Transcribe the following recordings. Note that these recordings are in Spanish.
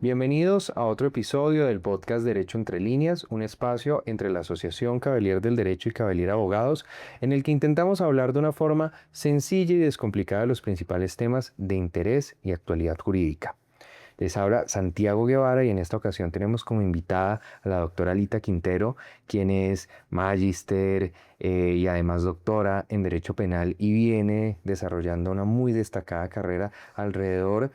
Bienvenidos a otro episodio del podcast Derecho entre líneas, un espacio entre la Asociación Cavalier del Derecho y Cavalier Abogados, en el que intentamos hablar de una forma sencilla y descomplicada los principales temas de interés y actualidad jurídica. Les habla Santiago Guevara y en esta ocasión tenemos como invitada a la doctora Alita Quintero, quien es magíster y además doctora en Derecho Penal y viene desarrollando una muy destacada carrera alrededor,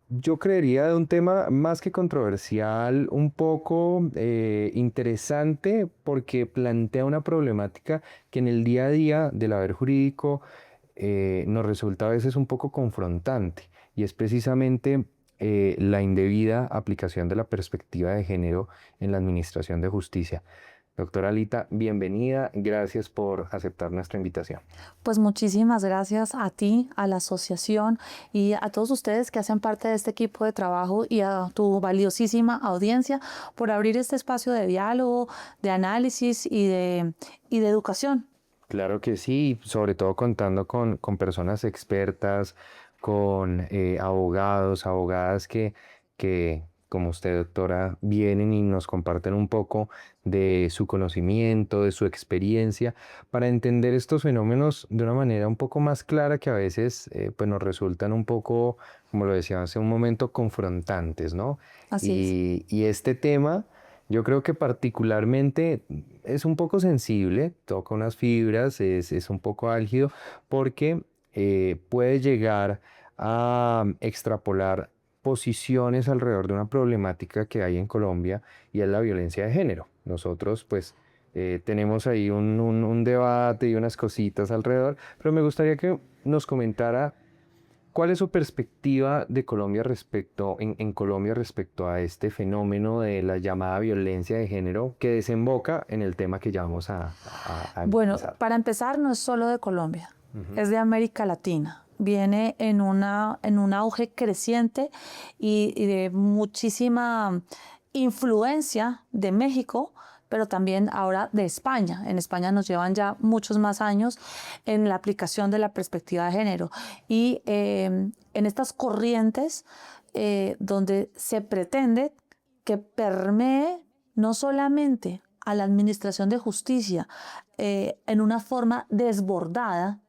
yo creería, de un tema más que controversial, un poco interesante porque plantea una problemática que en el día a día del haber jurídico nos resulta a veces un poco confrontante y es precisamente la indebida aplicación de la perspectiva de género en la administración de justicia. Doctora Alita, bienvenida, gracias por aceptar nuestra invitación. Pues muchísimas gracias a ti, a la asociación y a todos ustedes que hacen parte de este equipo de trabajo y a tu valiosísima audiencia por abrir este espacio de diálogo, de análisis y de educación. Claro que sí, sobre todo contando con personas expertas, con abogados, abogadas que, como usted, doctora, vienen y nos comparten un poco de su conocimiento, de su experiencia, para entender estos fenómenos de una manera un poco más clara que a veces pues nos resultan un poco, como lo decía hace un momento, confrontantes, ¿no? Así es. Y este tema... Yo creo que particularmente es un poco sensible, toca unas fibras, es un poco álgido, porque puede llegar a extrapolar posiciones alrededor de una problemática que hay en Colombia y es la violencia de género. Nosotros pues tenemos ahí un debate y unas cositas alrededor, pero me gustaría que nos comentara ¿cuál es su perspectiva de Colombia en Colombia respecto a este fenómeno de la llamada violencia de género que desemboca en el tema que ya vamos a Bueno, empezar? para empezar, no es solo de Colombia, Ujú. es de América Latina. Viene en un auge creciente y de muchísima influencia de México, pero también ahora de España. En España nos llevan ya muchos más años en la aplicación de la perspectiva de género. Y en estas corrientes donde se pretende que permee no solamente a la administración de justicia en una forma desbordada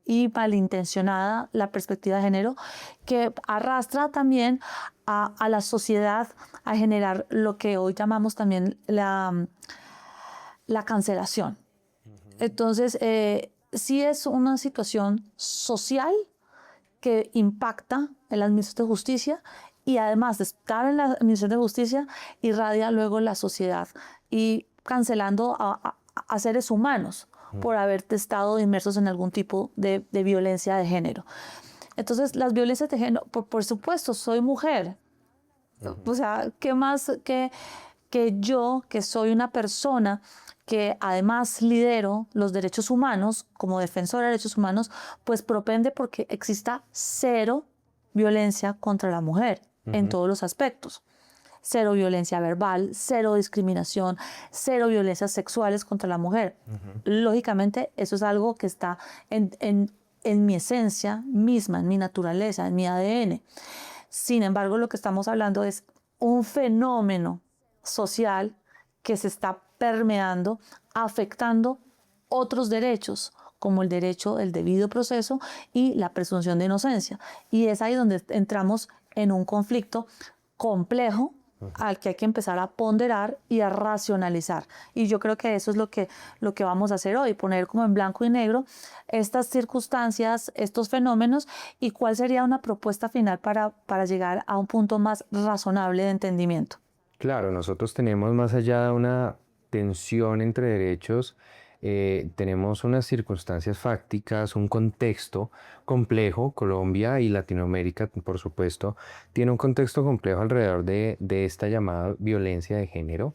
y malintencionada la perspectiva de género, que arrastra también a la sociedad a generar lo que hoy llamamos también la cancelación. Entonces, sí es una situación social que impacta en la administración de justicia y además de estar en la administración de justicia, irradia luego la sociedad y cancelando a seres humanos por haber estado inmersos en algún tipo de violencia de género. Entonces, las violencias de género, por supuesto, soy mujer. O sea, ¿qué más que yo, que soy una persona que además lidero los derechos humanos, como defensora de derechos humanos, pues propende porque exista cero violencia contra la mujer en Ujú. todos los aspectos? Cero violencia verbal, cero discriminación, cero violencias sexuales contra la mujer. Ujú. Lógicamente, eso es algo que está en mi esencia misma, en mi naturaleza, en mi ADN. Sin embargo, lo que estamos hablando es un fenómeno social que se está permeando, afectando otros derechos, como el derecho del debido proceso y la presunción de inocencia. Y es ahí donde entramos en un conflicto complejo al que hay que empezar a ponderar y a racionalizar. Y yo creo que eso es lo que vamos a hacer hoy, poner como en blanco y negro estas circunstancias, estos fenómenos y cuál sería una propuesta final para llegar a un punto más razonable de entendimiento. Claro, nosotros tenemos más allá de una tensión entre derechos, tenemos unas circunstancias fácticas, un contexto complejo. Colombia y Latinoamérica, por supuesto, tiene un contexto complejo alrededor de esta llamada violencia de género,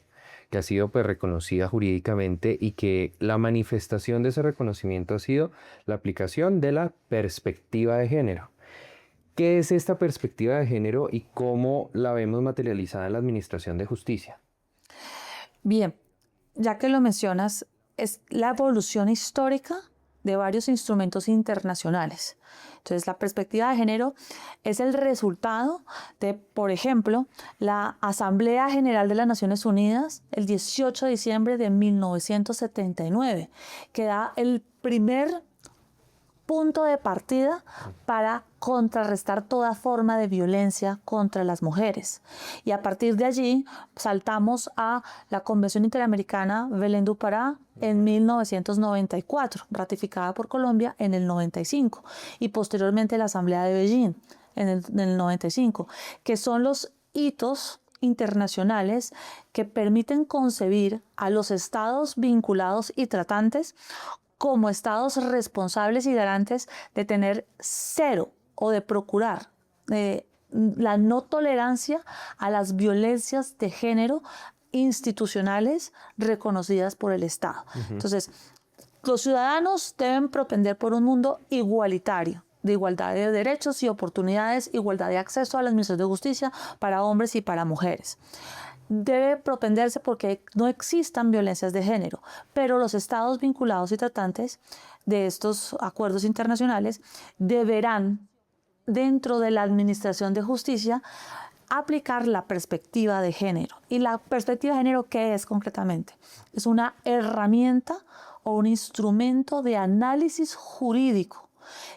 que ha sido pues reconocida jurídicamente y que la manifestación de ese reconocimiento ha sido la aplicación de la perspectiva de género. ¿Qué es esta perspectiva de género y cómo la vemos materializada en la administración de justicia? Bien, ya que lo mencionas, es la evolución histórica de varios instrumentos internacionales. Entonces, la perspectiva de género es el resultado de, por ejemplo, la Asamblea General de las Naciones Unidas, el 18 de diciembre de 1979, que da el primer punto de partida para contrarrestar toda forma de violencia contra las mujeres. Y a partir de allí saltamos a la Convención Interamericana Belén du Pará en 1994, ratificada por Colombia en el 95, y posteriormente la Asamblea de Beijing en el 95, que son los hitos internacionales que permiten concebir a los estados vinculados y tratantes como estados responsables y garantes de tener cero o de procurar la no tolerancia a las violencias de género institucionales reconocidas por el Estado. Entonces, los ciudadanos deben propender por un mundo igualitario, de igualdad de derechos y oportunidades, igualdad de acceso a la administración de justicia para hombres y para mujeres. Debe propenderse porque no existan violencias de género, pero los estados vinculados y tratantes de estos acuerdos internacionales deberán, dentro de la administración de justicia, aplicar la perspectiva de género. ¿Y la perspectiva de género qué es concretamente? Es una herramienta o un instrumento de análisis jurídico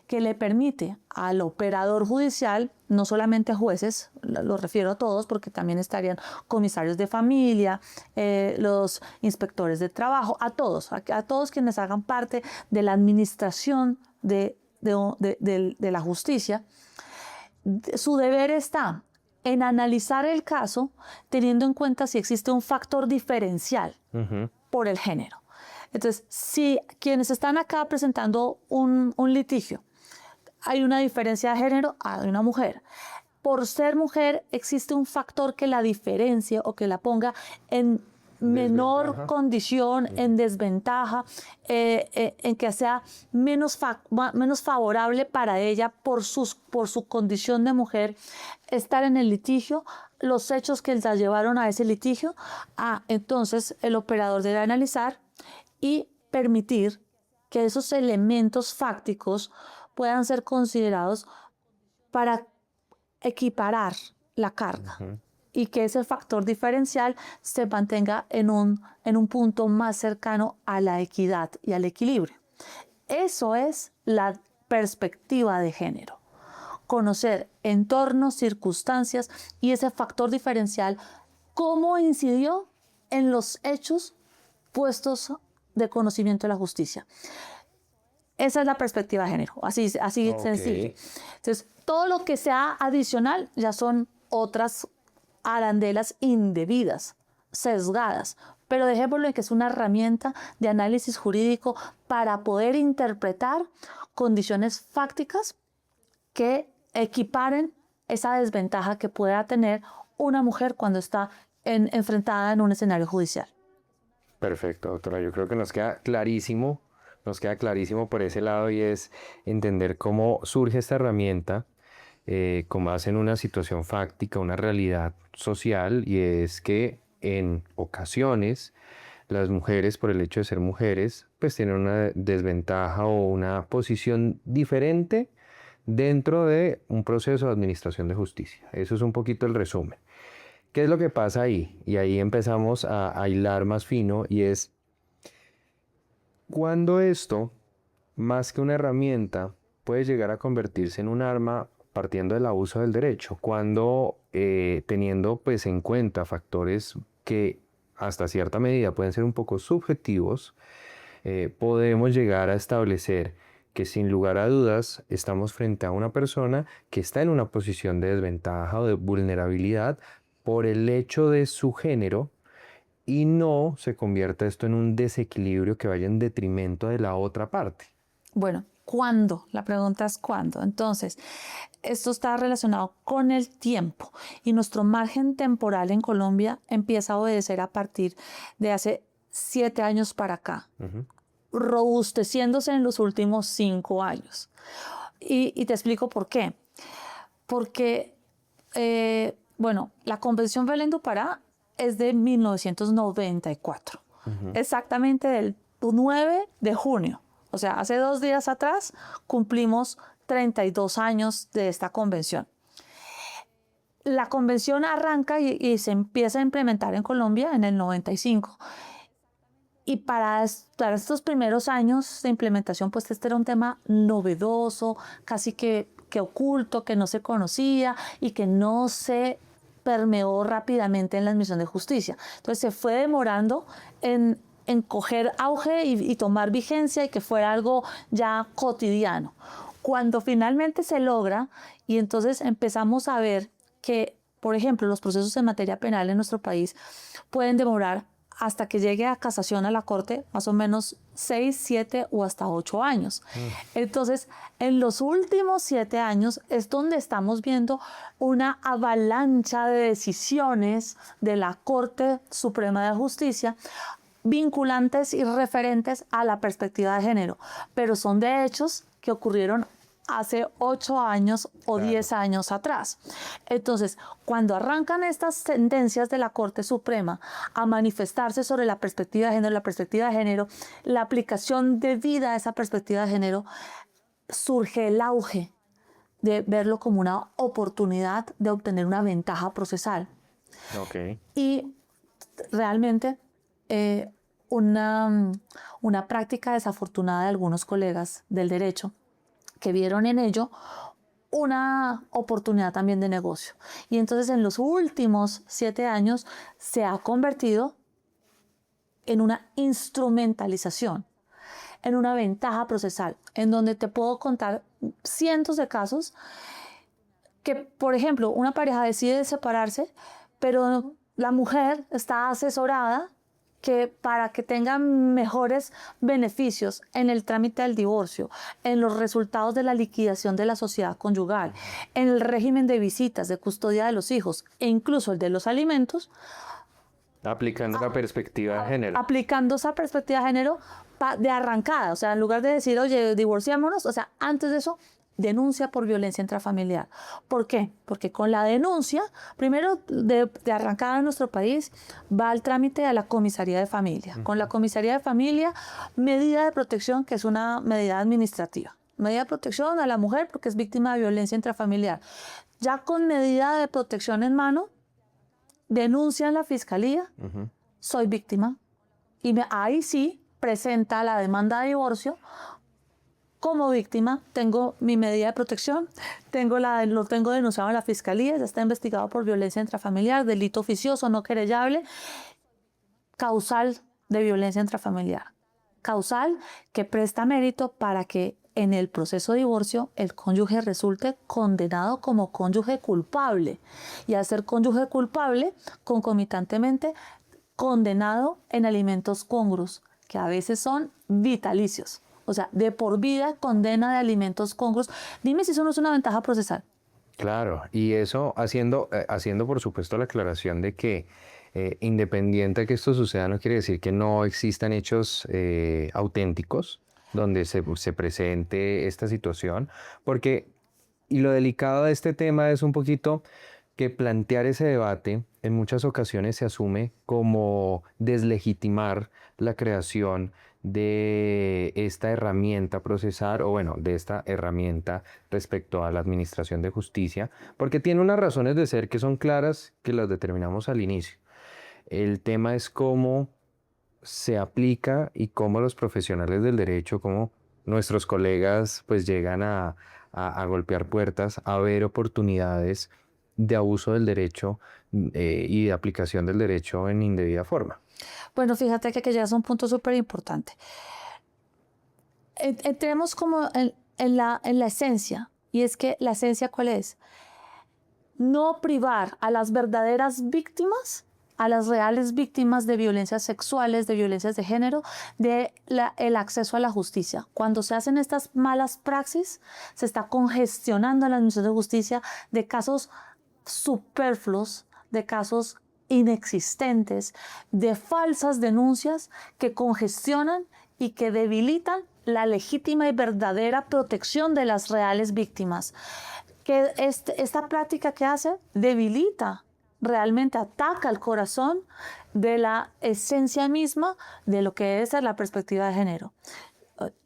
que le permite al operador judicial, no solamente a jueces, lo refiero a todos porque también estarían comisarios de familia, los inspectores de trabajo, a todos quienes hagan parte de la administración de la justicia. Su deber está en analizar el caso teniendo en cuenta si existe un factor diferencial por el género. Entonces, si quienes están acá presentando un litigio, hay una diferencia de género, hay una mujer. Por ser mujer, existe un factor que la diferencie o que la ponga en menor condición, en desventaja, en que sea menos favorable para ella por su condición de mujer estar en el litigio, los hechos que la llevaron a ese litigio. Entonces el operador debe analizar y permitir que esos elementos fácticos puedan ser considerados para equiparar la carga y que ese factor diferencial se mantenga en un punto más cercano a la equidad y al equilibrio. Eso es la perspectiva de género. Conocer entornos, circunstancias y ese factor diferencial, cómo incidió en los hechos puestos de conocimiento de la justicia. Esa es la perspectiva de género, así sencillo. Entonces, todo lo que sea adicional ya son otras arandelas indebidas, sesgadas, pero dejémoslo en que es una herramienta de análisis jurídico para poder interpretar condiciones fácticas que equiparen esa desventaja que pueda tener una mujer cuando está enfrentada en un escenario judicial. Perfecto, doctora. Yo creo que nos queda clarísimo por ese lado y es entender cómo surge esta herramienta con base en una situación fáctica, una realidad social, y es que en ocasiones las mujeres, por el hecho de ser mujeres, pues tienen una desventaja o una posición diferente dentro de un proceso de administración de justicia. Eso es un poquito el resumen. ¿Qué es lo que pasa ahí? Y ahí empezamos a hilar más fino, y es cuando esto, más que una herramienta, puede llegar a convertirse en un arma partiendo del abuso del derecho, cuando teniendo pues en cuenta factores que hasta cierta medida pueden ser un poco subjetivos, podemos llegar a establecer que sin lugar a dudas estamos frente a una persona que está en una posición de desventaja o de vulnerabilidad por el hecho de su género, y no se convierta esto en un desequilibrio que vaya en detrimento de la otra parte. Bueno, ¿cuándo? La pregunta es ¿cuándo? Entonces, esto está relacionado con el tiempo y nuestro margen temporal en Colombia empieza a obedecer a partir de hace 7 años para acá, robusteciéndose en los últimos 5 años. Y te explico por qué. Porque, la Convención Belén du Pará es de 1994, exactamente del 9 de junio. O sea, hace 2 días atrás cumplimos 32 años de esta convención. La convención arranca y se empieza a implementar en Colombia en el 95. Y para estos primeros años de implementación, pues este era un tema novedoso, casi que oculto, que no se conocía y que no se permeó rápidamente en la admisión de justicia. Entonces se fue demorando en coger auge y tomar vigencia y que fuera algo ya cotidiano. Cuando finalmente se logra y entonces empezamos a ver que, por ejemplo, los procesos en materia penal en nuestro país pueden demorar hasta que llegue a casación a la Corte, más o menos 6, 7 o hasta 8 años. Entonces, en los últimos 7 años es donde estamos viendo una avalancha de decisiones de la Corte Suprema de Justicia vinculantes y referentes a la perspectiva de género, pero son de hechos que ocurrieron hace 8 años o 10 años atrás. Entonces, cuando arrancan estas sentencias de la Corte Suprema a manifestarse sobre la perspectiva de género, la aplicación debida a esa perspectiva de género, surge el auge de verlo como una oportunidad de obtener una ventaja procesal. Okay. Y realmente una práctica desafortunada de algunos colegas del derecho que vieron en ello una oportunidad también de negocio. Y entonces en los últimos 7 años se ha convertido en una instrumentalización, en una ventaja procesal, en donde te puedo contar cientos de casos que, por ejemplo, una pareja decide separarse, pero la mujer está asesorada que para que tengan mejores beneficios en el trámite del divorcio, en los resultados de la liquidación de la sociedad conyugal, en el régimen de visitas, de custodia de los hijos e incluso el de los alimentos, Aplicando la perspectiva de género. aplicando esa perspectiva de género de arrancada. O sea, en lugar de decir, oye, divorciémonos, o sea, antes de eso, denuncia por violencia intrafamiliar. ¿Por qué? Porque con la denuncia, primero de arrancada en nuestro país, va el trámite a la comisaría de familia. Con la comisaría de familia, medida de protección, que es una medida administrativa. Medida de protección a la mujer porque es víctima de violencia intrafamiliar. Ya con medida de protección en mano, denuncia en la fiscalía, soy víctima. Y ahí sí presenta la demanda de divorcio. Como víctima, tengo mi medida de protección, lo tengo denunciado en la fiscalía, ya está investigado por violencia intrafamiliar, delito oficioso no querellable, causal de violencia intrafamiliar. Causal que presta mérito para que en el proceso de divorcio el cónyuge resulte condenado como cónyuge culpable y al ser cónyuge culpable, concomitantemente condenado en alimentos congruos, que a veces son vitalicios. O sea, de por vida condena de alimentos congruos. Dime si eso no es una ventaja procesal. Claro, y eso haciendo por supuesto la aclaración de que independiente de que esto suceda no quiere decir que no existan hechos auténticos donde se presente esta situación, porque, y lo delicado de este tema es un poquito que plantear ese debate en muchas ocasiones se asume como deslegitimar la creación de esta herramienta procesal o bueno, de esta herramienta respecto a la administración de justicia, porque tiene unas razones de ser que son claras, que las determinamos al inicio. El tema es cómo se aplica y cómo los profesionales del derecho, cómo nuestros colegas pues llegan a golpear puertas, a ver oportunidades de abuso del derecho y de aplicación del derecho en indebida forma. Bueno, fíjate que ya es un punto súper importante. Entremos como en la esencia, y es que la esencia ¿cuál es? No privar a las verdaderas víctimas, a las reales víctimas de violencias sexuales, de violencias de género, el acceso a la justicia. Cuando se hacen estas malas praxis, se está congestionando la administración de justicia de casos superfluos, de casos inexistentes, de falsas denuncias que congestionan y que debilitan la legítima y verdadera protección de las reales víctimas. Que esta práctica que hace debilita, realmente ataca el corazón de la esencia misma de lo que es la perspectiva de género.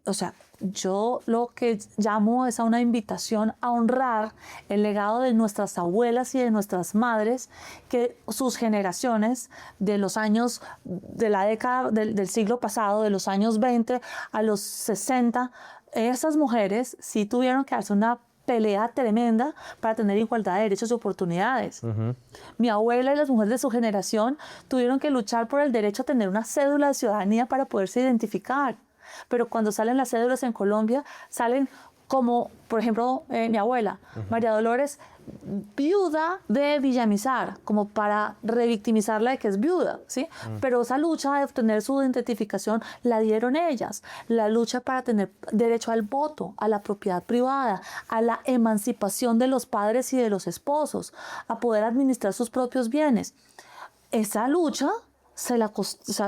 O sea, yo lo que llamo es a una invitación a honrar el legado de nuestras abuelas y de nuestras madres, que sus generaciones de los años, de la década del siglo pasado, de los años 20 a los 60, esas mujeres sí tuvieron que hacer una pelea tremenda para tener igualdad de derechos y oportunidades. Mi abuela y las mujeres de su generación tuvieron que luchar por el derecho a tener una cédula de ciudadanía para poderse identificar. Pero cuando salen las cédulas en Colombia, salen como, por ejemplo, mi abuela, María Dolores, viuda de Villamizar, como para revictimizarla de que es viuda, ¿sí? Pero esa lucha de obtener su identificación la dieron ellas. La lucha para tener derecho al voto, a la propiedad privada, a la emancipación de los padres y de los esposos, a poder administrar sus propios bienes. Esa lucha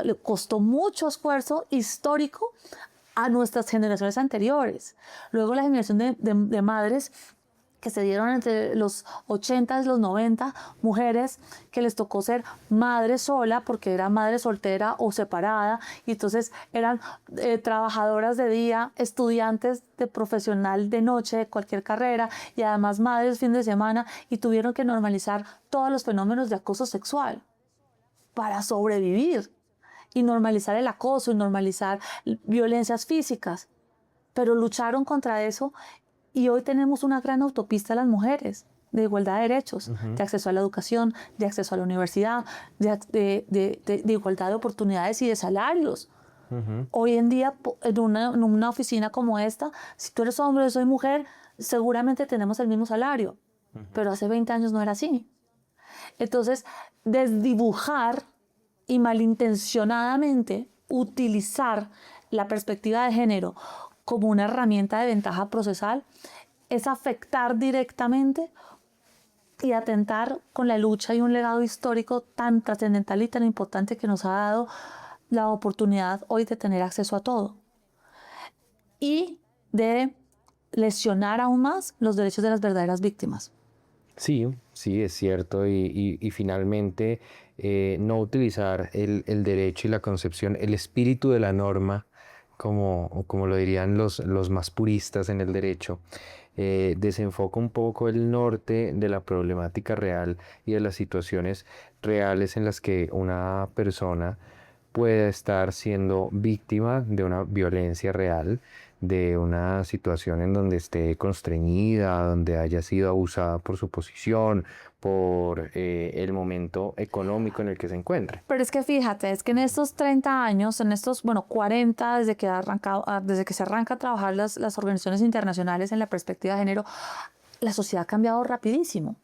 le costó mucho esfuerzo histórico a nuestras generaciones anteriores. Luego la generación de madres que se dieron entre los 80 y los 90, mujeres que les tocó ser madre sola porque era madre soltera o separada, y entonces eran trabajadoras de día, estudiantes de profesional de noche, de cualquier carrera, y además madres fin de semana, y tuvieron que normalizar todos los fenómenos de acoso sexual para sobrevivir, y normalizar el acoso y normalizar violencias físicas, pero lucharon contra eso, y hoy tenemos una gran autopista a las mujeres de igualdad de derechos, de acceso a la educación, de acceso a la universidad, de igualdad de oportunidades y de salarios. Hoy en día, en una oficina como esta, si tú eres hombre o soy mujer, seguramente tenemos el mismo salario, pero hace 20 años no era así. Entonces, desdibujar y malintencionadamente utilizar la perspectiva de género como una herramienta de ventaja procesal es afectar directamente y atentar con la lucha y un legado histórico tan trascendental y tan importante que nos ha dado la oportunidad hoy de tener acceso a todo, y de lesionar aún más los derechos de las verdaderas víctimas. Sí, sí, es cierto. Y finalmente, no utilizar el derecho y la concepción, el espíritu de la norma, como lo dirían los más puristas en el derecho, desenfoca un poco el norte de la problemática real y de las situaciones reales en las que una persona puede estar siendo víctima de una violencia real, de una situación en donde esté constreñida, donde haya sido abusada por su posición, por el momento económico en el que se encuentre. Pero es que fíjate, es que en estos 30 años, en estos, 40, desde que se arranca a trabajar las organizaciones internacionales en la perspectiva de género, la sociedad ha cambiado rapidísimo.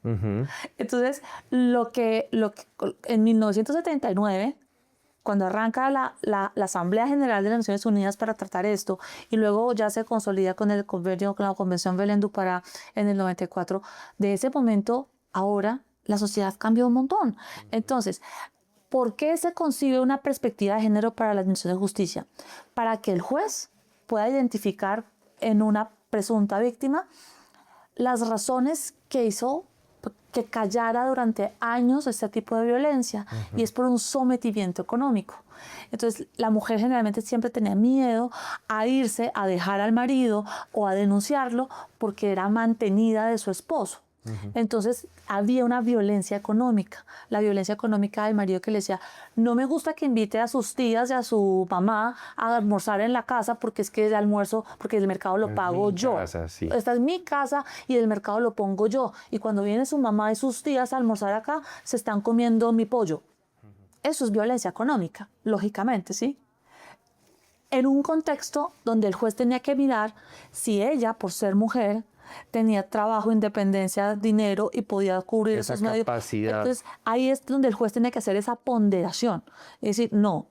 Entonces, en 1979, cuando arranca la Asamblea General de las Naciones Unidas para tratar esto, y luego ya se consolida con el convenio, con la Convención Belén du Pará en el 94, de ese momento, ahora, la sociedad cambió un montón. Entonces, ¿por qué se concibe una perspectiva de género para la administración de justicia? Para que el juez pueda identificar en una presunta víctima las razones que hizo que callara durante años este tipo de violencia, y es por un sometimiento económico. Entonces, la mujer generalmente siempre tenía miedo a irse, a dejar al marido o a denunciarlo porque era mantenida de su esposo. Entonces había una violencia económica, la violencia económica del marido, que le decía: no me gusta que invite a sus tías y a su mamá a almorzar en la casa porque es que el almuerzo, porque el mercado lo pago yo. Casa, sí. Esta es mi casa y el mercado lo pongo yo. Y cuando viene su mamá y sus tías a almorzar acá, se están comiendo mi pollo. Eso es violencia económica, lógicamente, ¿sí? En un contexto donde el juez tenía que mirar si ella, por ser mujer, tenía trabajo, independencia, dinero y podía cubrir Esa esos medios. capacidad. Entonces, ahí es donde el juez tenía que hacer esa ponderación. Es decir, no,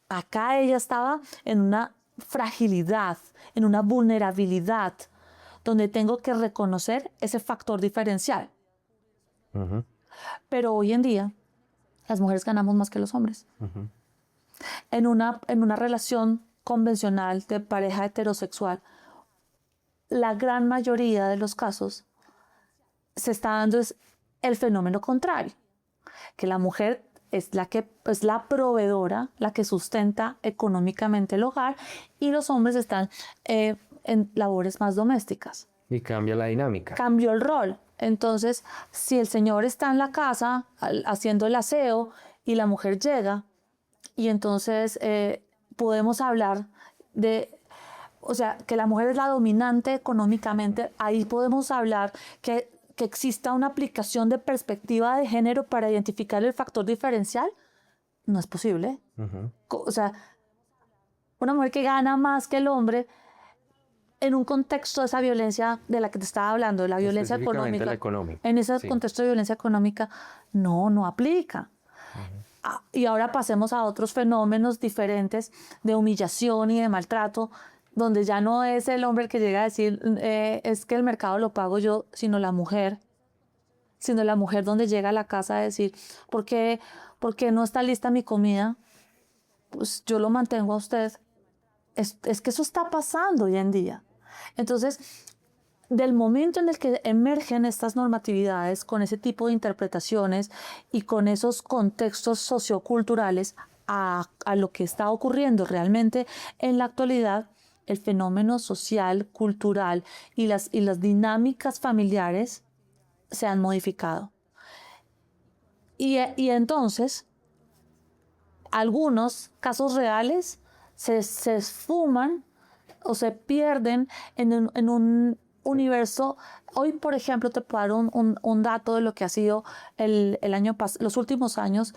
acá ella estaba en una fragilidad, en una vulnerabilidad, donde tengo que reconocer ese factor diferencial. Pero hoy en día, las mujeres ganamos más que los hombres. En una relación convencional de pareja heterosexual, la gran mayoría de los casos se está dando es el fenómeno contrario, que la mujer es la proveedora, la que sustenta económicamente el hogar, y los hombres están en labores más domésticas. Y cambia la dinámica. Cambió el rol. Entonces, si el señor está en la casa haciendo el aseo y la mujer llega, y entonces podemos hablar de, o sea, que la mujer es la dominante económicamente, ahí podemos hablar que exista una aplicación de perspectiva de género para identificar el factor diferencial. No es posible. O sea, una mujer que gana más que el hombre en un contexto de esa violencia de la que te estaba hablando, de la violencia económica, la económica. en ese contexto de violencia económica, no aplica. Y ahora pasemos a otros fenómenos diferentes de humillación y de maltrato, donde ya no es el hombre el que llega a decir es que el mercado lo pago yo, sino la mujer donde llega a la casa a decir ¿por qué no está lista mi comida? Pues yo lo mantengo a usted. Es que eso está pasando hoy en día. Entonces, del momento en el que emergen estas normatividades con ese tipo de interpretaciones y con esos contextos socioculturales a lo que está ocurriendo realmente en la actualidad, el fenómeno social, cultural y las dinámicas familiares se han modificado. Y entonces, algunos casos reales se esfuman o se pierden en un universo. Hoy, por ejemplo, te puedo dar un dato de lo que ha sido los últimos años.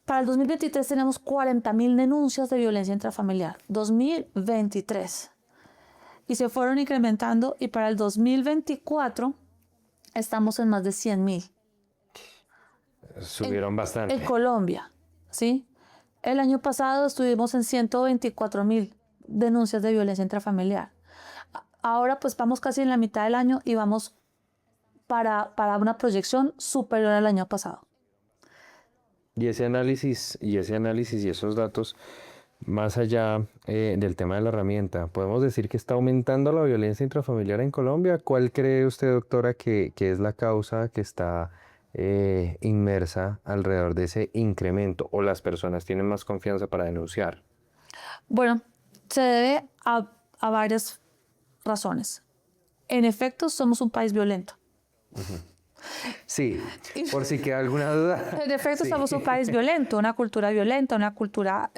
Para el 2023 tenemos 40.000 denuncias de violencia intrafamiliar. 2023. Y se fueron incrementando, y para el 2024 estamos en más de 100.000. Subieron bastante. En Colombia, ¿sí? El año pasado estuvimos en 124.000 denuncias de violencia intrafamiliar. Ahora pues vamos casi en la mitad del año y vamos para una proyección superior al año pasado. Y ese análisis y esos datos, más allá del tema de la herramienta, ¿podemos decir que está aumentando la violencia intrafamiliar en Colombia? ¿Cuál cree usted, doctora, que es la causa que está inmersa alrededor de ese incremento, o las personas tienen más confianza para denunciar? Bueno, se debe a varias razones. En efecto, somos un país violento. Sí, por si queda alguna duda. En efecto, Sí. somos un país violento, una cultura violenta, una cultura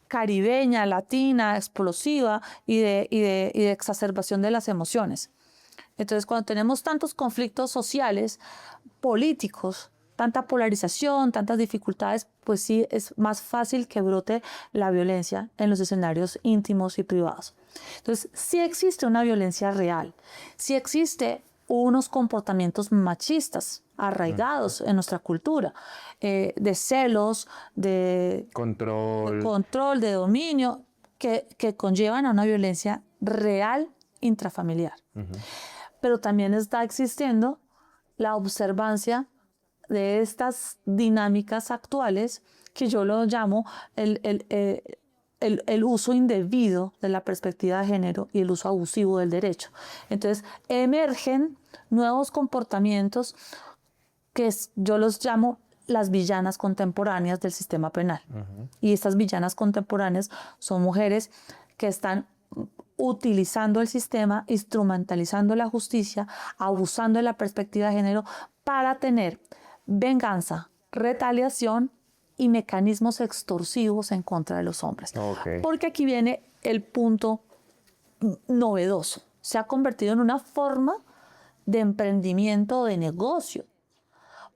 caribeña, latina, explosiva y de exacerbación de las emociones. Entonces, cuando tenemos tantos conflictos sociales, políticos, tanta polarización, tantas dificultades, pues sí es más fácil que brote la violencia en los escenarios íntimos y privados. Entonces, sí existe una violencia real, sí existe unos comportamientos machistas arraigados en nuestra cultura, de celos, de control, de dominio, que conllevan a una violencia real intrafamiliar. Pero también está existiendo la observancia de estas dinámicas actuales, que yo lo llamo el uso indebido de la perspectiva de género y el uso abusivo del derecho. Entonces, emergen nuevos comportamientos que yo los llamo las villanas contemporáneas del sistema penal. Y estas villanas contemporáneas son mujeres que están utilizando el sistema, instrumentalizando la justicia, abusando de la perspectiva de género para tener venganza, retaliación y mecanismos extorsivos en contra de los hombres. Okay. Porque aquí viene el punto novedoso. Se ha convertido en una forma de emprendimiento o de negocio,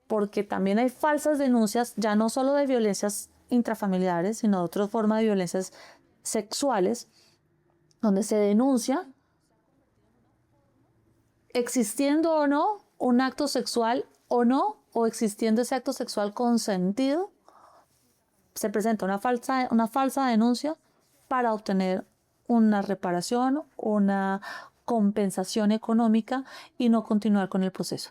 porque también hay falsas denuncias, ya no solo de violencias intrafamiliares, sino de otra forma de violencias sexuales, donde se denuncia existiendo o no un acto sexual o no, o existiendo ese acto sexual consentido, se presenta una falsa denuncia para obtener una reparación, una compensación económica y no continuar con el proceso.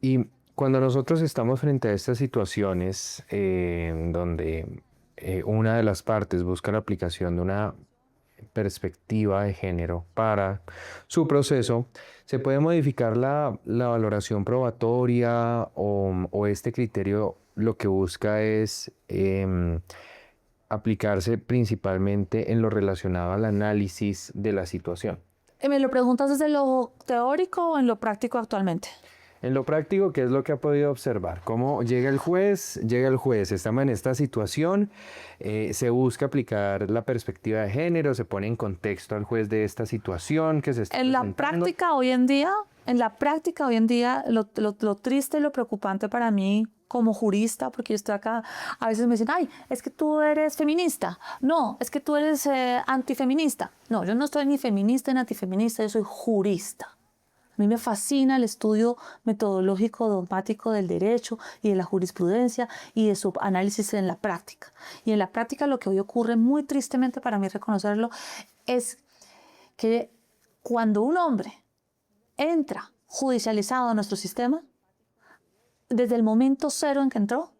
Y cuando nosotros estamos frente a estas situaciones donde una de las partes busca la aplicación de una perspectiva de género para su proceso, ¿se puede modificar la valoración probatoria o este criterio lo que busca es aplicarse principalmente en lo relacionado al análisis de la situación? ¿Me lo preguntas desde lo teórico o en lo práctico actualmente? En lo práctico, ¿qué es lo que ha podido observar? ¿Cómo llega el juez? Estamos en esta situación, se busca aplicar la perspectiva de género, se pone en contexto al juez de esta situación que se está En la presentando. práctica hoy en día, lo triste y lo preocupante para mí como jurista, porque yo estoy acá, a veces me dicen, ay, es que tú eres feminista. No, es que tú eres antifeminista. No, yo no estoy ni feminista ni antifeminista, yo soy jurista. A mí me fascina el estudio metodológico dogmático del derecho y de la jurisprudencia y de su análisis en la práctica. Y en la práctica lo que hoy ocurre, muy tristemente para mí reconocerlo, es que cuando un hombre entra judicializado a nuestro sistema, desde el momento cero en que entró,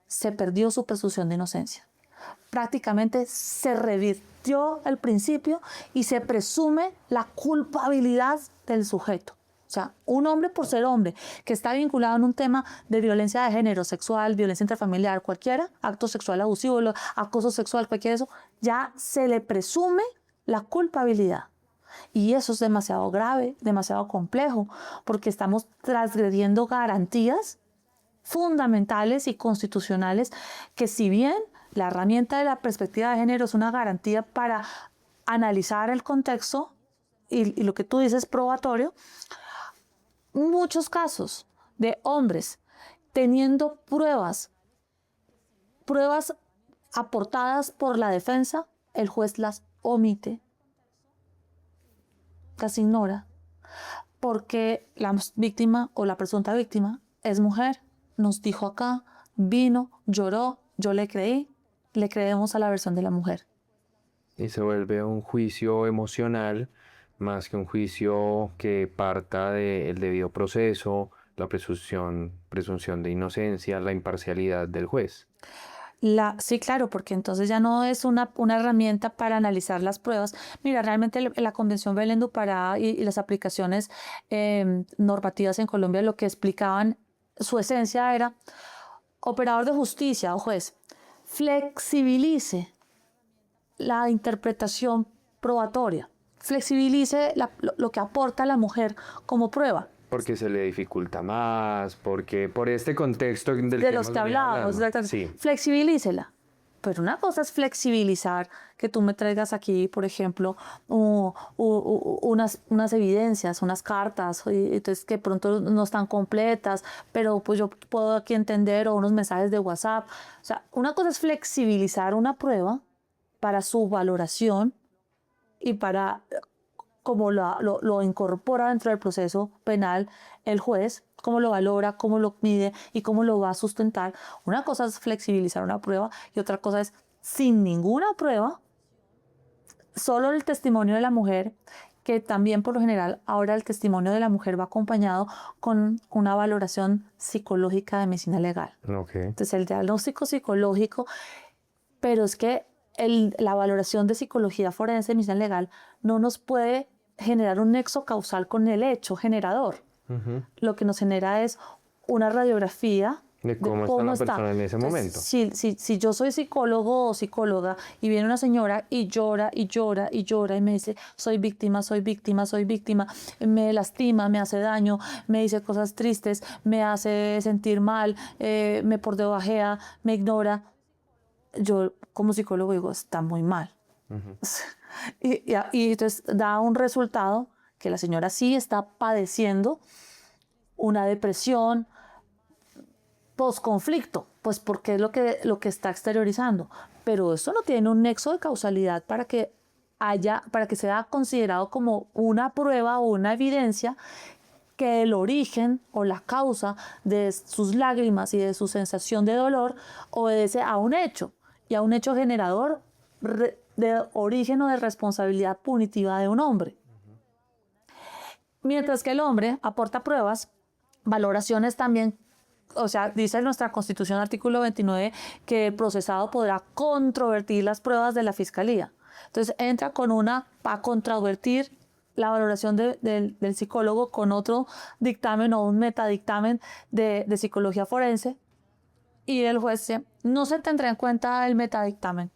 se perdió su presunción de inocencia. Prácticamente se revirtió el principio y se presume la culpabilidad del sujeto. O sea, un hombre por ser hombre que está vinculado en un tema de violencia de género, sexual, violencia intrafamiliar, cualquiera, acto sexual abusivo, acoso sexual, cualquiera de eso, ya se le presume la culpabilidad. Y eso es demasiado grave, demasiado complejo, porque estamos transgrediendo garantías fundamentales y constitucionales que, si bien la herramienta de la perspectiva de género es una garantía para analizar el contexto y lo que tú dices probatorio, muchos casos de hombres teniendo pruebas aportadas por la defensa, el juez las omite, las ignora, porque la víctima o la presunta víctima es mujer, nos dijo acá, vino, lloró, yo le creí, le creemos a la versión de la mujer. Y se vuelve un juicio emocional más que un juicio que parta del debido proceso, la presunción de inocencia, la imparcialidad del juez. Sí, claro, porque entonces ya no es una herramienta para analizar las pruebas. Mira, realmente la Convención Belén do Pará y las aplicaciones normativas en Colombia lo que explicaban, su esencia era, operador de justicia o juez, flexibilice la interpretación probatoria, flexibilice lo que aporta la mujer como prueba. Porque se le dificulta más, porque por este contexto del De que los hemos que venido hablábamos, hablando. Sí. flexibilícela. Pero una cosa es flexibilizar, que tú me traigas aquí, por ejemplo, unas evidencias, unas cartas, y entonces que pronto no están completas, pero pues yo puedo aquí entender, o unos mensajes de WhatsApp. O sea, una cosa es flexibilizar una prueba para su valoración y para cómo lo incorpora dentro del proceso penal el juez, cómo lo valora, cómo lo mide y cómo lo va a sustentar. Una cosa es flexibilizar una prueba y otra cosa es, sin ninguna prueba, solo el testimonio de la mujer, que también por lo general ahora el testimonio de la mujer va acompañado con una valoración psicológica de medicina legal. Okay. Entonces el diagnóstico psicológico, pero es que la valoración de psicología forense de medicina legal no nos puede generar un nexo causal con el hecho generador. Lo que nos genera es una radiografía de cómo está la persona en ese momento. Si yo soy psicólogo o psicóloga y viene una señora y llora y llora y llora y me dice soy víctima, soy víctima, soy víctima, me lastima, me hace daño, me dice cosas tristes, me hace sentir mal, me pordebajea, me ignora, yo como psicólogo digo, está muy mal. Y entonces da un resultado que la señora sí está padeciendo una depresión posconflicto, pues porque es lo que está exteriorizando. Pero eso no tiene un nexo de causalidad para que sea considerado como una prueba o una evidencia que el origen o la causa de sus lágrimas y de su sensación de dolor obedece a un hecho, y a un hecho generador de origen o de responsabilidad punitiva de un hombre. Mientras que el hombre aporta pruebas, valoraciones también, o sea, dice nuestra Constitución, artículo 29, que el procesado podrá controvertir las pruebas de la Fiscalía. Entonces entra con una para contravertir la valoración del psicólogo con otro dictamen o un metadictamen de psicología forense, y el juez dice, no se tendrá en cuenta el metadictamen,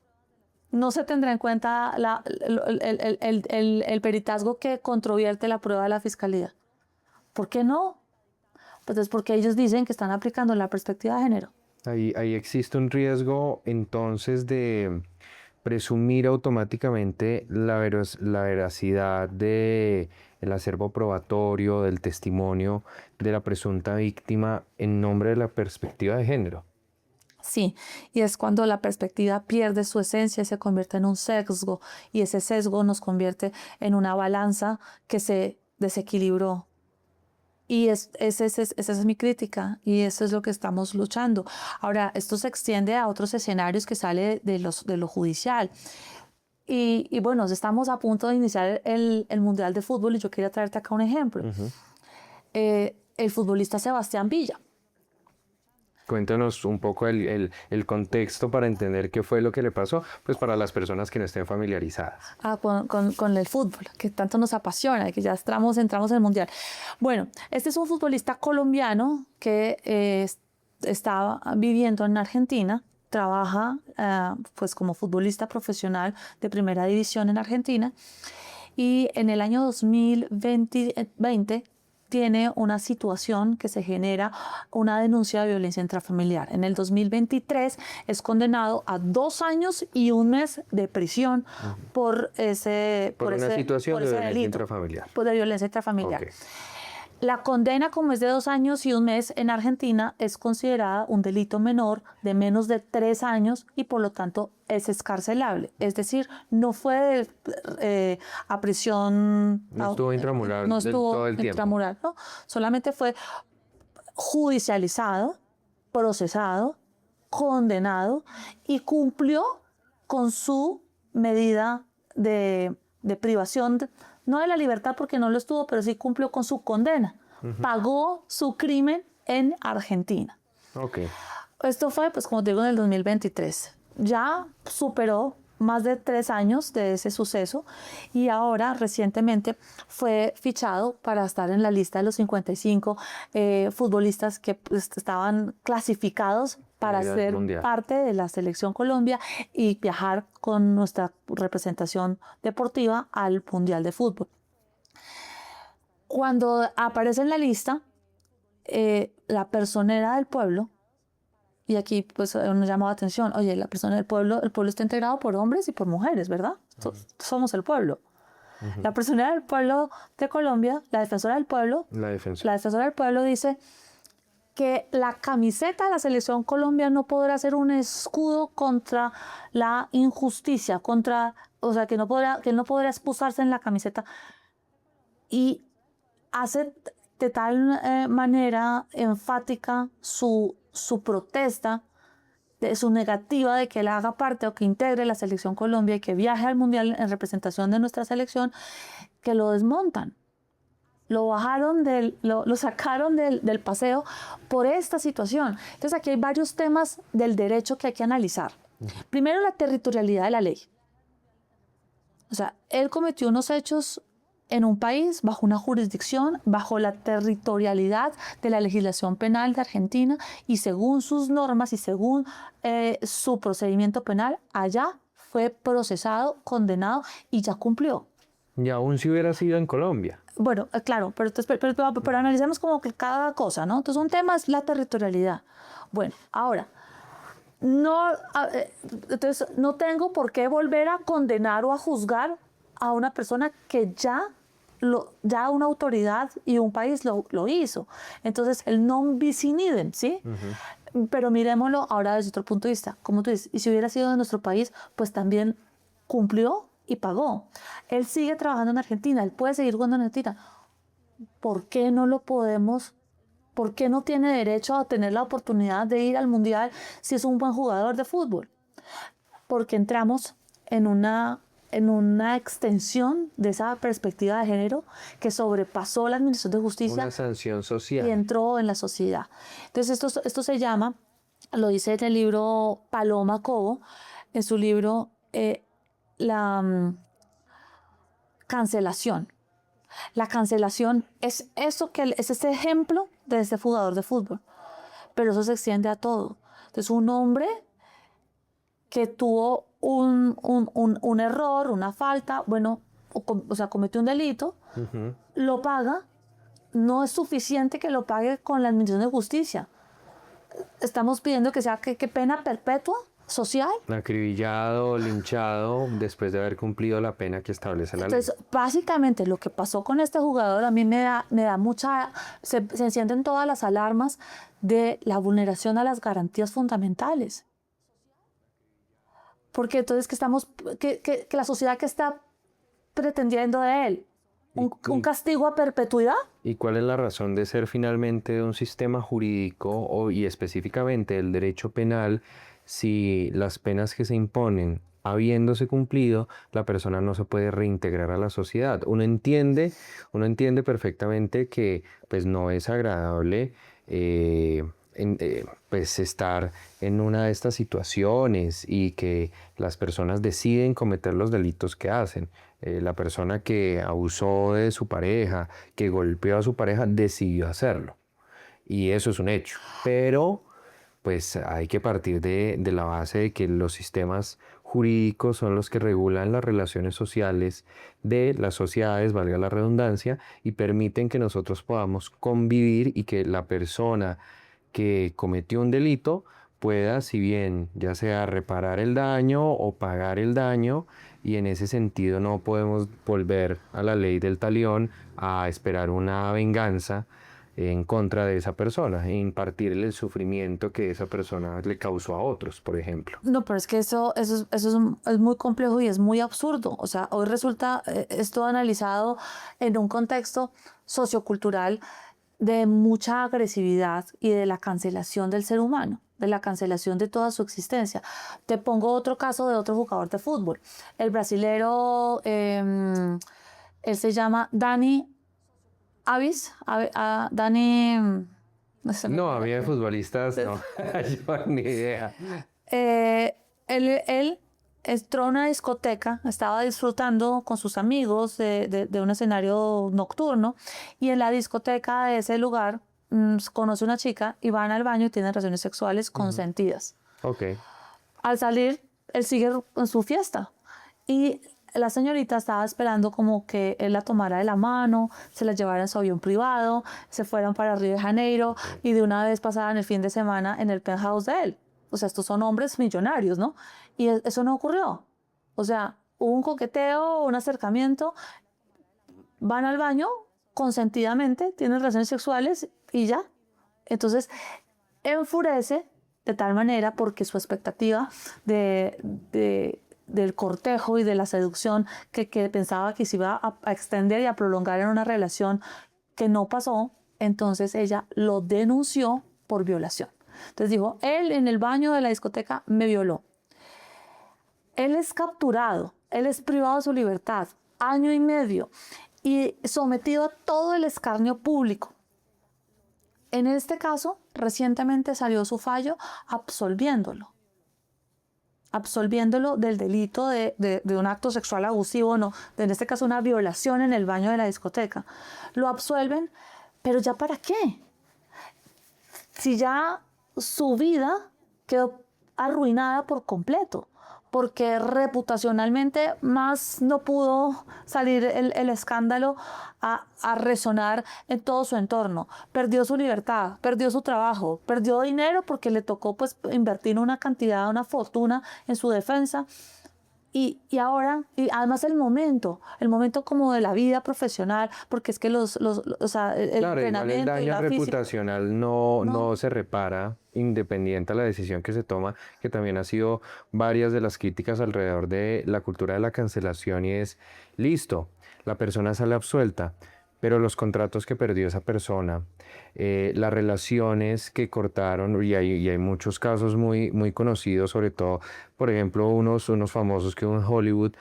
no se tendrá en cuenta el peritazgo que controvierte la prueba de la fiscalía. ¿Por qué no? Pues es porque ellos dicen que están aplicando la perspectiva de género. Ahí existe un riesgo entonces de presumir automáticamente la veracidad del acervo probatorio, del testimonio de la presunta víctima en nombre de la perspectiva de género. Sí, y es cuando la perspectiva pierde su esencia y se convierte en un sesgo, y ese sesgo nos convierte en una balanza que se desequilibró. Y esa es mi crítica, y eso es lo que estamos luchando. Ahora, esto se extiende a otros escenarios que sale de lo judicial. Y bueno, estamos a punto de iniciar el Mundial de Fútbol, y yo quería traerte acá un ejemplo. El futbolista Sebastián Villa. Cuéntanos un poco el contexto para entender qué fue lo que le pasó, pues para las personas que no estén familiarizadas. Con el fútbol, que tanto nos apasiona y que ya entramos en el Mundial. Bueno, este es un futbolista colombiano que estaba viviendo en Argentina, trabaja pues como futbolista profesional de primera división en Argentina, y en el año 2020 tiene una situación que se genera una denuncia de violencia intrafamiliar. En el 2023 es condenado a 2 años y 1 mes de prisión por ese situación de violencia delito, intrafamiliar. por de violencia intrafamiliar. Okay. La condena, como es de 2 años y 1 mes en Argentina, es considerada un delito menor de menos de 3 años y por lo tanto es excarcelable. Es decir, no fue a prisión. No estuvo intramural no estuvo todo el tiempo. Intramural, ¿no? Solamente fue judicializado, procesado, condenado y cumplió con su medida de privación, no de la libertad porque no lo estuvo, pero sí cumplió con su condena. Pagó su crimen en Argentina. Okay. Esto fue, pues como te digo, en el 2023. Ya superó más de 3 años de ese suceso, y ahora recientemente fue fichado para estar en la lista de los 55 futbolistas que pues, estaban clasificados para ser parte de la Selección Colombia y viajar con nuestra representación deportiva al Mundial de Fútbol. Cuando aparece en la lista, la personera del pueblo, y aquí pues nos llamó la atención, oye, la persona del pueblo, el pueblo está integrado por hombres y por mujeres, ¿verdad? Somos el pueblo. La personera del pueblo de Colombia, la defensora del pueblo, la defensora del pueblo dice que la camiseta de la Selección Colombia no podrá ser un escudo contra la injusticia, o sea, que él no podrá excusarse en la camiseta, y hace de tal manera enfática su protesta, de su negativa de que él haga parte o que integre la Selección Colombia y que viaje al Mundial en representación de nuestra selección, que lo desmontan. Lo sacaron del paseo por esta situación. Entonces aquí hay varios temas del derecho que hay que analizar. Primero, la territorialidad de la ley. O sea, él cometió unos hechos en un país, bajo una jurisdicción, bajo la territorialidad de la legislación penal de Argentina, y según sus normas y según su procedimiento penal, allá fue procesado, condenado y ya cumplió. Y aún si hubiera sido en Colombia. Bueno, claro, pero analicemos como que cada cosa, ¿no? Entonces, un tema es la territorialidad. Bueno, ahora, entonces no tengo por qué volver a condenar o a juzgar a una persona que ya una autoridad y un país lo hizo. Entonces, el non bis in idem, ¿sí? Pero miremoslo ahora desde otro punto de vista. Como tú dices, y si hubiera sido de nuestro país, pues también cumplió y pagó. Él sigue trabajando en Argentina, él puede seguir jugando en Argentina. ¿Por qué no lo podemos? ¿Por qué no tiene derecho a tener la oportunidad de ir al Mundial si es un buen jugador de fútbol? Porque entramos en una extensión de esa perspectiva de género que sobrepasó la Administración de Justicia. Una sanción social. Y entró en la sociedad. Entonces esto se llama, lo dice en el libro Paloma Cobo, en su libro la cancelación. La cancelación es eso que es este ejemplo de este jugador de fútbol, pero eso se extiende a todo. Entonces, un hombre que tuvo un error, una falta, bueno, o sea, cometió un delito, lo paga, no es suficiente que lo pague con la Administración de Justicia. Estamos pidiendo que sea que pena perpetua social. Acribillado, linchado, después de haber cumplido la pena que establece la ley. Entonces, básicamente lo que pasó con este jugador a mí me da mucha, se encienden todas las alarmas de la vulneración a las garantías fundamentales. Porque entonces que la sociedad que está pretendiendo de él, un castigo a perpetuidad. ¿Y cuál es la razón de ser finalmente de un sistema jurídico y específicamente el derecho penal si las penas que se imponen, habiéndose cumplido, la persona no se puede reintegrar a la sociedad? Uno entiende perfectamente que pues no es agradable pues estar en una de estas situaciones y que las personas deciden cometer los delitos que hacen. La persona que abusó de su pareja, que golpeó a su pareja, decidió hacerlo. Y eso es un hecho. Pero pues hay que partir de la base de que los sistemas jurídicos son los que regulan las relaciones sociales de las sociedades, valga la redundancia, y permiten que nosotros podamos convivir y que la persona que cometió un delito pueda, si bien ya sea reparar el daño o pagar el daño, y en ese sentido no podemos volver a la ley del talión a esperar una venganza en contra de esa persona e impartirle el sufrimiento que esa persona le causó a otros, por ejemplo. No, pero es que eso es muy complejo y es muy absurdo. O sea, hoy resulta esto analizado en un contexto sociocultural de mucha agresividad y de la cancelación del ser humano, de la cancelación de toda su existencia. Te pongo otro caso de otro jugador de fútbol. El brasilero, él se llama Dani Alves, Dani... No, a mí de futbolistas no, yo ni idea. Él entró a una discoteca, estaba disfrutando con sus amigos de un escenario nocturno y en la discoteca de ese lugar conoce una chica y van al baño y tienen relaciones sexuales consentidas. Ok. Al salir, él sigue en su fiesta y la señorita estaba esperando como que él la tomara de la mano, se la llevara en su avión privado, se fueran para Río de Janeiro y de una vez pasaran el fin de semana en el penthouse de él. O sea, estos son hombres millonarios, ¿no? Y eso no ocurrió. O sea, hubo un coqueteo, un acercamiento, van al baño consentidamente, tienen relaciones sexuales y ya. Entonces, enfurece de tal manera porque su expectativa del cortejo y de la seducción que pensaba que se iba a extender y a prolongar en una relación que no pasó, entonces ella lo denunció por violación. Entonces dijo, él en el baño de la discoteca me violó. Él es capturado, él es privado de su libertad, 1 año y medio, y sometido a todo el escarnio público. En este caso, recientemente salió su fallo absolviéndolo del delito de un acto sexual abusivo, no, en este caso una violación en el baño de la discoteca. Lo absuelven, pero ¿ya para qué? Si ya su vida quedó arruinada por completo, porque reputacionalmente más no pudo salir el escándalo a resonar en todo su entorno. Perdió su libertad, perdió su trabajo, perdió dinero porque le tocó pues invertir una cantidad, una fortuna en su defensa. Y ahora, y además el momento como de la vida profesional, porque es que o sea, el Claro, igual el entrenamiento y daño la física, reputacional no se repara independiente a la decisión que se toma, que también ha sido varias de las críticas alrededor de la cultura de la cancelación y es, listo, la persona sale absuelta, pero los contratos que perdió esa persona, las relaciones que cortaron, y hay muchos casos muy, muy conocidos, sobre todo por ejemplo, unos famosos que hubo en Hollywood,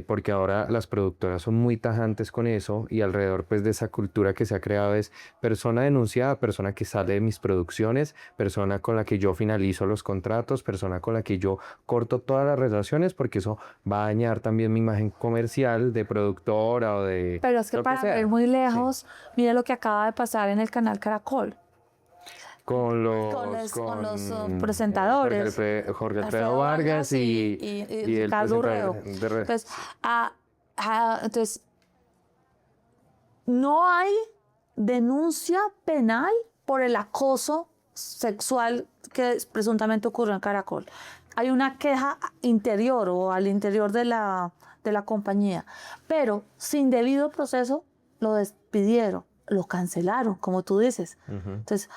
porque ahora las productoras son muy tajantes con eso y alrededor pues de esa cultura que se ha creado es persona denunciada, persona que sale de mis producciones, persona con la que yo finalizo los contratos, persona con la que yo corto todas las relaciones porque eso va a dañar también mi imagen comercial de productora o de Pero es que lo que para ir sea. muy Sí. lejos, mira lo que acaba de pasar en el canal Caracol. Con Con los Jorge, presentadores, Jorge Alfredo Alfredo Vargas Vargas y y el Ricardo Urrego. presentador de Entonces, sí. entonces, no hay denuncia penal por el acoso sexual que presuntamente ocurrió en Caracol. Hay una queja interior o al interior de la compañía, pero sin debido proceso lo despidieron, lo cancelaron, como tú dices. Ujú. Entonces,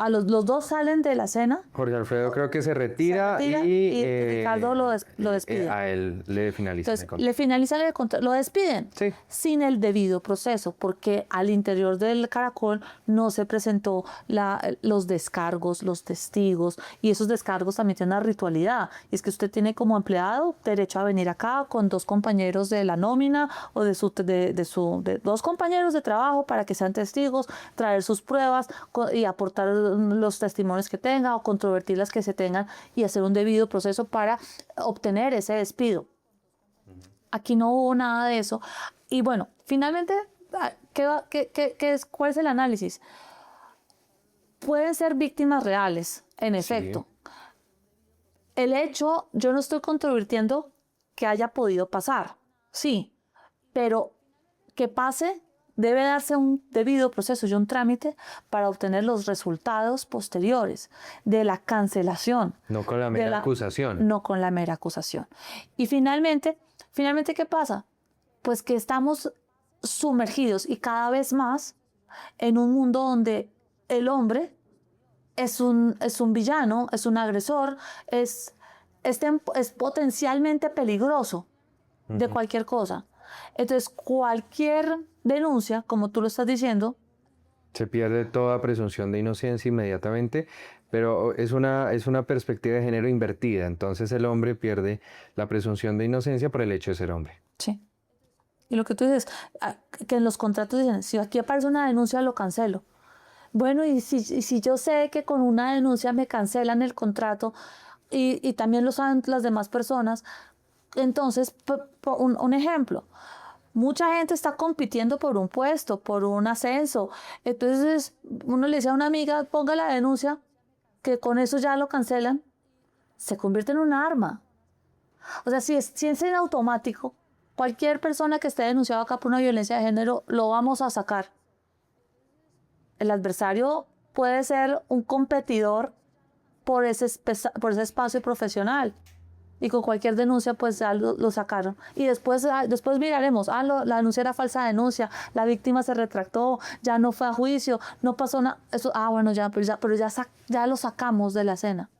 los dos salen de la escena, Jorge Alfredo creo que se se retira retira y Ricardo lo despide. a él le finalizan el Entonces, contrato. le finalizan el contrato, lo despiden Sí. sin el debido proceso, porque al interior del Caracol no se presentó los descargos, los testigos, y esos descargos también tienen una ritualidad. Y es que usted tiene como empleado derecho a venir acá con dos compañeros de la nómina o de dos compañeros de trabajo para que sean testigos, traer sus pruebas y aportar los testimonios que tenga o controvertir las que se tengan y hacer un debido proceso para obtener ese despido. Aquí no hubo nada de eso. Y bueno, finalmente, ¿cuál es el análisis? Pueden ser víctimas reales, en efecto. El hecho, yo no estoy controvirtiendo que haya podido pasar, sí, pero que pase, debe darse un debido proceso y un trámite para obtener los resultados posteriores de la cancelación. No con la mera acusación. No con la mera acusación. Y finalmente, ¿qué pasa? Pues que estamos sumergidos y cada vez más en un mundo donde el hombre es un villano, es un agresor, es potencialmente peligroso de cualquier cosa. Entonces, cualquier denuncia, como tú lo estás diciendo, Se pierde toda presunción de inocencia inmediatamente, pero es una perspectiva de género invertida. Entonces el hombre pierde la presunción de inocencia por el hecho de ser hombre. sí. Y lo que tú dices, que en los contratos dicen, si aquí aparece una denuncia, lo cancelo. Bueno, y si yo sé que con una denuncia me cancelan el contrato y también lo saben las demás personas, entonces, un ejemplo, mucha gente está compitiendo por un puesto, por un ascenso. Entonces, uno le dice a una amiga, ponga la denuncia, que con eso ya lo cancelan, se convierte en un arma. O sea, si es en automático, cualquier persona que esté denunciada acá por una violencia de género, lo vamos a sacar. El adversario puede ser un competidor por ese espacio profesional. Y con cualquier denuncia, pues ya lo sacaron. Y después miraremos, la denuncia era falsa denuncia, la víctima se retractó, ya no fue a juicio, no pasó nada. Eso, bueno, pero ya lo sacamos de la escena.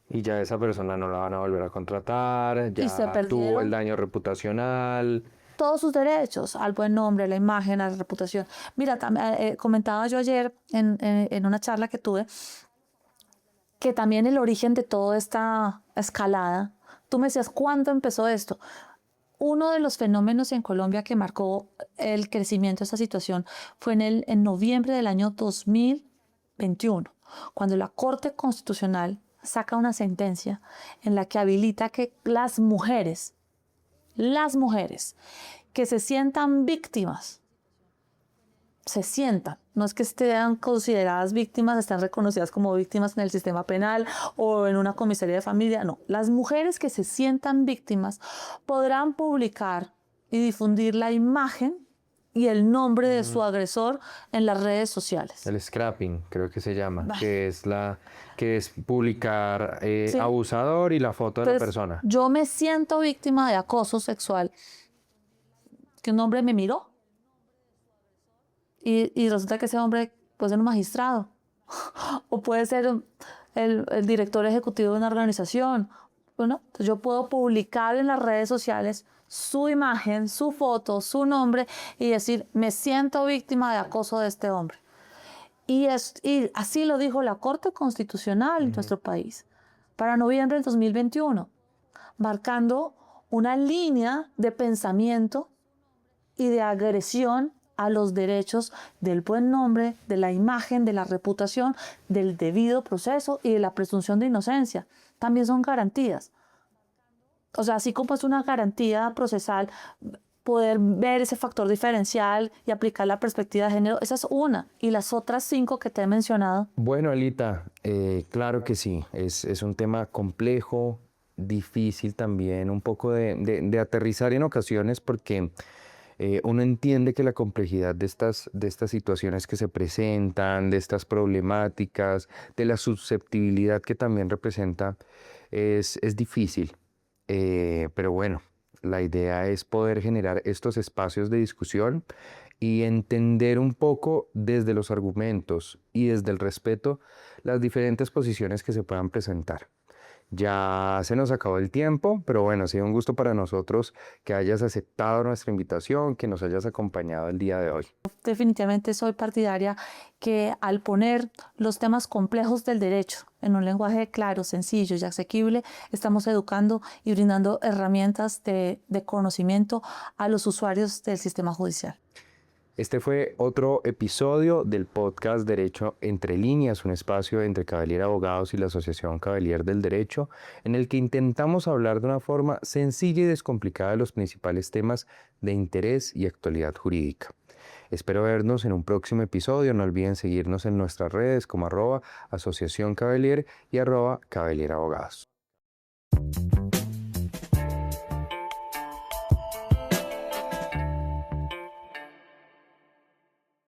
Y ya esa persona no la van a volver a contratar, Y se ya tuvo perdieron el daño reputacional. todos sus derechos al buen nombre, a la imagen, a la reputación. Mira, comentaba yo ayer en una charla que tuve que también el origen de toda esta escalada, tú me decías, ¿cuándo empezó esto? Uno de los fenómenos en Colombia que marcó el crecimiento de esta situación fue en noviembre del año 2021, cuando la Corte Constitucional saca una sentencia en la que habilita que las mujeres que se sientan víctimas, no es que estén consideradas víctimas, están reconocidas como víctimas en el sistema penal o en una comisaría de familia, no. Las mujeres que se sientan víctimas podrán publicar y difundir la imagen y el nombre de su agresor en las redes sociales. El scrapping, creo que se llama, que es publicar Sí. abusador y la foto de la Entonces, persona. yo me siento víctima de acoso sexual, que un hombre me miró y resulta que ese hombre puede ser un magistrado o puede ser el director ejecutivo de una organización. Bueno, entonces yo puedo publicar en las redes sociales su imagen, su foto, su nombre y decir, me siento víctima de acoso de este hombre. Y así lo dijo la Corte Constitucional en nuestro país para noviembre del 2021. marcando una línea de pensamiento y de agresión a los derechos del buen nombre, de la imagen, de la reputación, del debido proceso y de la presunción de inocencia. También son garantías. O sea, así como es una garantía procesal poder ver ese factor diferencial y aplicar la perspectiva de género, esa es una. Y las otras 5 que te he mencionado. Bueno, Alita, claro que sí, es un tema complejo, difícil también, un poco de aterrizar en ocasiones porque uno entiende que la complejidad de estas situaciones que se presentan, de estas problemáticas, de la susceptibilidad que también representa, es difícil. Pero bueno, la idea es poder generar estos espacios de discusión y entender un poco desde los argumentos y desde el respeto las diferentes posiciones que se puedan presentar. Ya se nos acabó el tiempo, pero bueno, ha sido un gusto para nosotros que hayas aceptado nuestra invitación, que nos hayas acompañado el día de hoy. Definitivamente soy partidaria que al poner los temas complejos del derecho en un lenguaje claro, sencillo y asequible, estamos educando y brindando herramientas de conocimiento a los usuarios del sistema judicial. Este fue otro episodio del podcast Derecho entre líneas, un espacio entre Cavalier Abogados y la Asociación Cavalier del Derecho, en el que intentamos hablar de una forma sencilla y descomplicada de los principales temas de interés y actualidad jurídica. Espero vernos en un próximo episodio. No olviden seguirnos en nuestras redes como @Asociación Cavalier y @Cavalier Abogados.